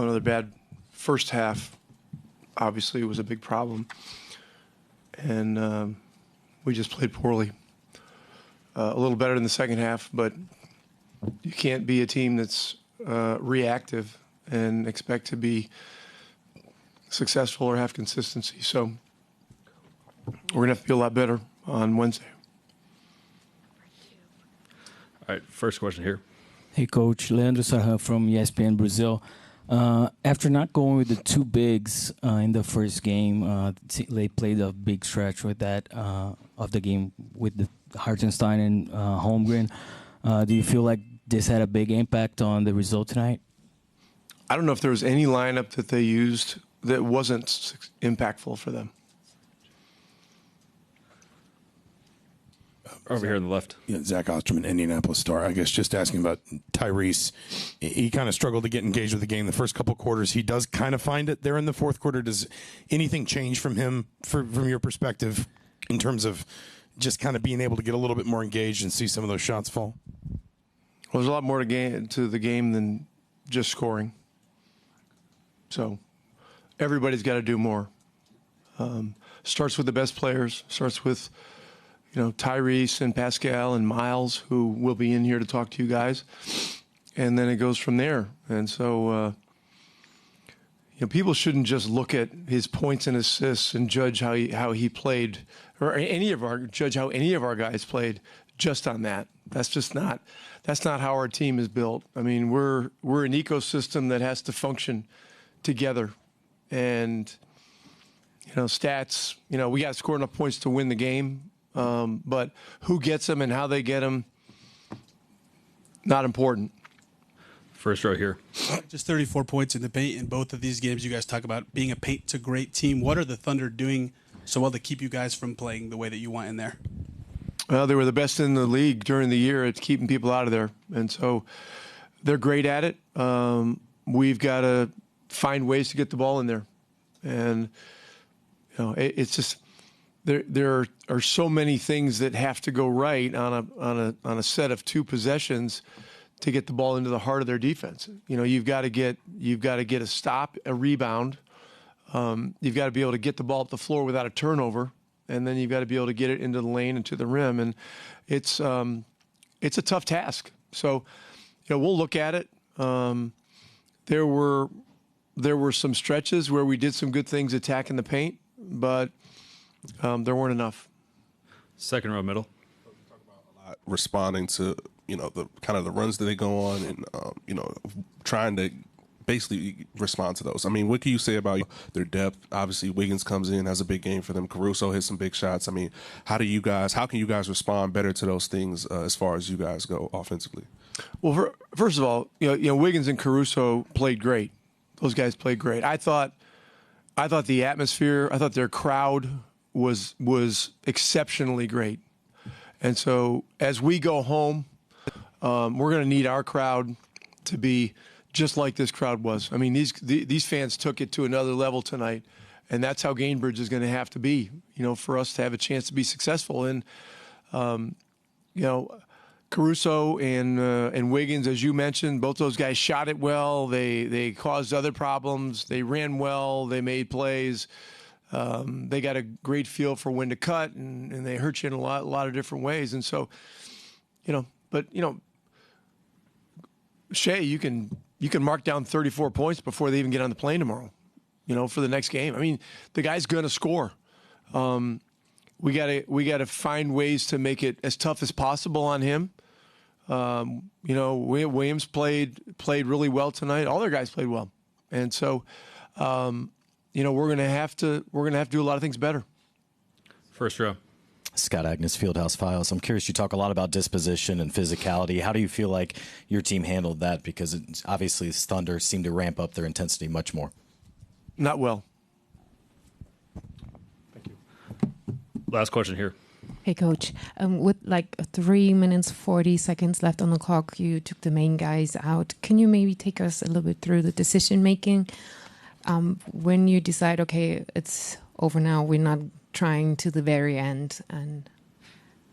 another bad first half. Obviously, it was a big problem, and we just played poorly. A little better in the second half, but you can't be a team that's reactive and expect to be successful or have consistency. So we're going to have to be a lot better on Wednesday. All right, first question here. Hey, Coach. Leandro Saha from ESPN Brazil. After not going with the two bigs in the first game, they played a big stretch with that of the game with the Hartenstein and Holmgren. Do you feel like this had a big impact on the result tonight? I don't know if there was any lineup that they used that wasn't impactful for them. Over here on the left. Yeah, Zach Osterman, Indianapolis Star. I guess just asking about Tyrese. He kind of struggled to get engaged with the game the first couple quarters. He does kind of find it there in the fourth quarter. Does anything change from him, from your perspective, in terms of just kind of being able to get a little bit more engaged and see some of those shots fall? Well, there's a lot more to the game than just scoring. So everybody's got to do more. Starts with the best players. Starts with Tyrese and Pascal and Miles, who will be in here to talk to you guys. And then it goes from there. And so, people shouldn't just look at his points and assists and judge how he played, or judge how any of our guys played just on that. That's not how our team is built. I mean, we're an ecosystem that has to function together. And, stats, we got to score enough points to win the game. But who gets them and how they get them, not important. First row here. Just 34 points in the paint in both of these games. You guys talk about being a paint to great team. What are the Thunder doing so well to keep you guys from playing the way that you want in there? Well, they were the best in the league during the year at keeping people out of there. And so they're great at it. We've got to find ways to get the ball in there. And, it's just... There are so many things that have to go right on a set of two possessions to get the ball into the heart of their defense. You've got to get a stop, a rebound. You've got to be able to get the ball up the floor without a turnover, and then you've got to be able to get it into the lane and to the rim. And it's a tough task. So, we'll look at it. There were some stretches where we did some good things attacking the paint, but there weren't enough. Second row middle. Talk about a lot responding to the kind of the runs that they go on, and trying to basically respond to those. I mean, what can you say about their depth? Obviously, Wiggins comes in, has a big game for them. Caruso hits some big shots. I mean, how can you guys respond better to those things as far as you guys go offensively? Well, first of all, Wiggins and Caruso played great. Those guys played great. I thought the atmosphere, I thought their crowd was exceptionally great. And so as we go home, we're going to need our crowd to be just like this crowd was. I mean, these fans took it to another level tonight, and that's how Gainbridge is going to have to be, for us to have a chance to be successful. And, Caruso and Wiggins, as you mentioned, both those guys shot it well. They caused other problems. They ran well. They made plays. They got a great feel for when to cut, and they hurt you in a lot of different ways. And so, Shea, you can mark down 34 points before they even get on the plane tomorrow, for the next game. I mean, the guy's going to score. We gotta find ways to make it as tough as possible on him. Williams played really well tonight. All their guys played well, and so we're gonna have to do a lot of things better. First row. Scott Agnes, Fieldhouse Files. I'm curious, you talk a lot about disposition and physicality. How do you feel like your team handled that? Because obviously the Thunder seemed to ramp up their intensity much more. Not well. Last question here. Hey, Coach. With 3 minutes, 40 seconds left on the clock, you took the main guys out. Can you maybe take us a little bit through the decision-making? When you decide, okay, it's over now, we're not trying to the very end, and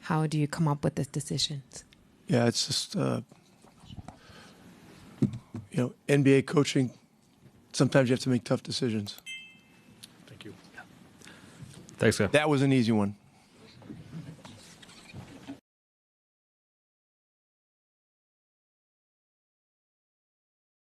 how do you come up with the decisions? Yeah, it's just, NBA coaching sometimes you have to make tough decisions. Thank you. Thanks, guy. That was an easy one.